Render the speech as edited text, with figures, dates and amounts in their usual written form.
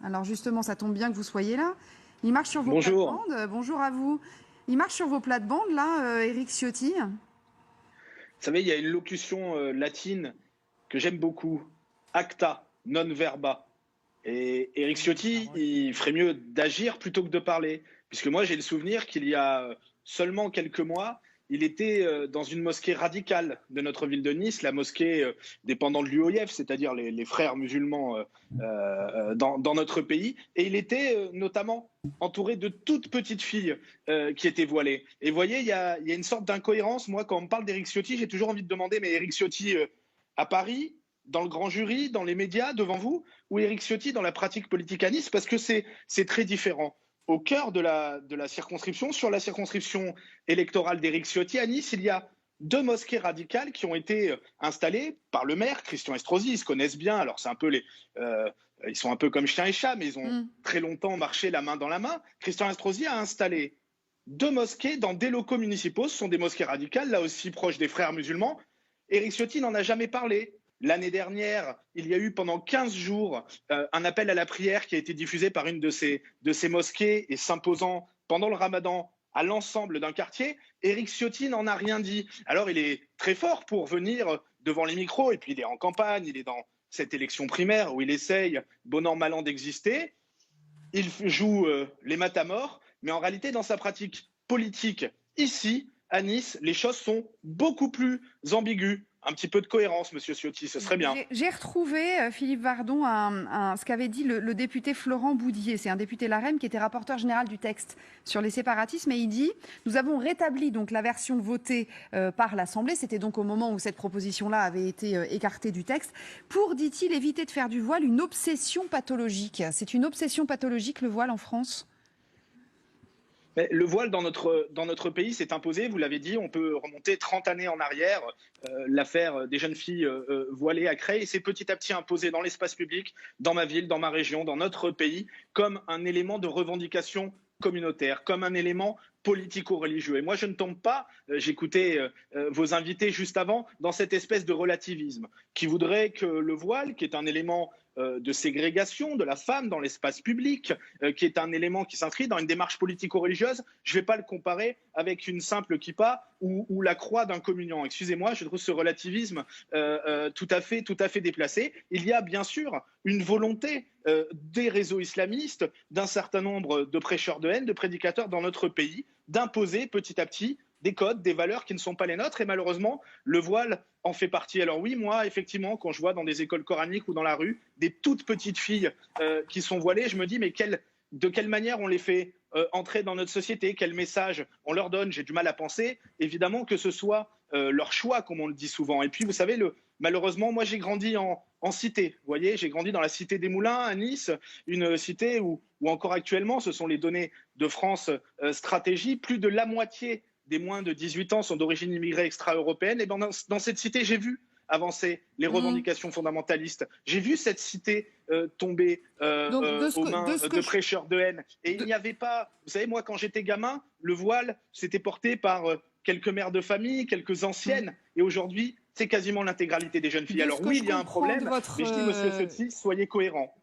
Alors justement, ça tombe bien que vous soyez là. Il marche sur vos Bonjour. plates-bandes. Bonjour à vous. Il marche sur vos plates-bandes, là, Éric Ciotti. Vous savez, il y a une locution latine que j'aime beaucoup, acta, non verba. Et Éric Ciotti, il ferait mieux d'agir plutôt que de parler. Puisque moi, j'ai le souvenir qu'il y a seulement quelques mois, il était dans une mosquée radicale de notre ville de Nice, la mosquée dépendant de l'UOIF, c'est-à-dire les frères musulmans dans notre pays. Et il était notamment entouré de toutes petites filles qui étaient voilées. Et vous voyez, il y a une sorte d'incohérence. Moi, quand on me parle d'Éric Ciotti, j'ai toujours envie de demander, mais Éric Ciotti à Paris, dans le grand jury, dans les médias, devant vous, ou Éric Ciotti dans la pratique politique à Nice, parce que c'est très différent. Au cœur de la circonscription, sur la circonscription électorale d'Éric Ciotti à Nice, il y a deux mosquées radicales qui ont été installées par le maire, Christian Estrosi. Ils se connaissent bien, alors c'est un peu ils sont un peu comme chien et chat, mais ils ont très longtemps marché la main dans la main. Christian Estrosi a installé deux mosquées dans des locaux municipaux. Ce sont des mosquées radicales, là aussi proches des frères musulmans. Éric Ciotti n'en a jamais parlé. L'année dernière, il y a eu pendant 15 jours un appel à la prière qui a été diffusé par une de ces mosquées et s'imposant pendant le ramadan à l'ensemble d'un quartier. Éric Ciotti n'en a rien dit. Alors il est très fort pour venir devant les micros, et puis il est en campagne, il est dans cette élection primaire où il essaye, bon an, mal an, d'exister. Il joue les matamores, mais en réalité, dans sa pratique politique, ici, à Nice, les choses sont beaucoup plus ambiguës. Un petit peu de cohérence, monsieur Ciotti, ce serait bien. J'ai retrouvé, Philippe Vardon, ce qu'avait dit le député Florent Boudier. C'est un député LaREM qui était rapporteur général du texte sur les séparatismes. Et il dit « Nous avons rétabli donc la version votée par l'Assemblée ». C'était donc au moment où cette proposition-là avait été écartée du texte. Pour, dit-il, éviter de faire du voile une obsession pathologique. C'est une obsession pathologique, le voile en France ? Mais le voile dans notre pays s'est imposé, vous l'avez dit, on peut remonter 30 années en arrière. L'affaire des jeunes filles voilées à Creil s'est petit à petit imposée dans l'espace public, dans ma ville, dans ma région, dans notre pays, comme un élément de revendication communautaire, comme un élément politico-religieux. Et moi, je ne tombe pas, j'écoutais vos invités juste avant, dans cette espèce de relativisme qui voudrait que le voile, qui est un élément de ségrégation de la femme dans l'espace public, qui est un élément qui s'inscrit dans une démarche politico-religieuse, je ne vais pas le comparer avec une simple kippa ou la croix d'un communiant. Excusez-moi, je trouve ce relativisme tout à fait déplacé. Il y a bien sûr une volonté des réseaux islamistes, d'un certain nombre de prêcheurs de haine, de prédicateurs dans notre pays, d'imposer petit à petit des codes, des valeurs qui ne sont pas les nôtres. Et malheureusement, le voile en fait partie. Alors oui, moi, effectivement, quand je vois dans des écoles coraniques ou dans la rue des toutes petites filles qui sont voilées, je me dis, mais de quelle manière on les fait entrer dans notre société, quel message on leur donne? J'ai du mal à penser, évidemment, que ce soit leur choix, comme on le dit souvent. Et puis, vous savez, malheureusement, moi, j'ai grandi en cité. Vous voyez, j'ai grandi dans la cité des Moulins à Nice, une cité où encore actuellement, ce sont les données de France Stratégie, plus de la moitié des moins de 18 ans sont d'origine immigrée extra-européenne. Et dans cette cité, j'ai vu avancer les revendications fondamentalistes. J'ai vu cette cité tomber aux mains de prêcheurs de haine. Et il n'y avait pas... Vous savez, moi, quand j'étais gamin, le voile, c'était porté par quelques mères de famille, quelques anciennes. Et aujourd'hui, c'est quasiment l'intégralité des jeunes filles. Alors oui, il y a un problème, mais je dis, monsieur Ciotti, soyez cohérent.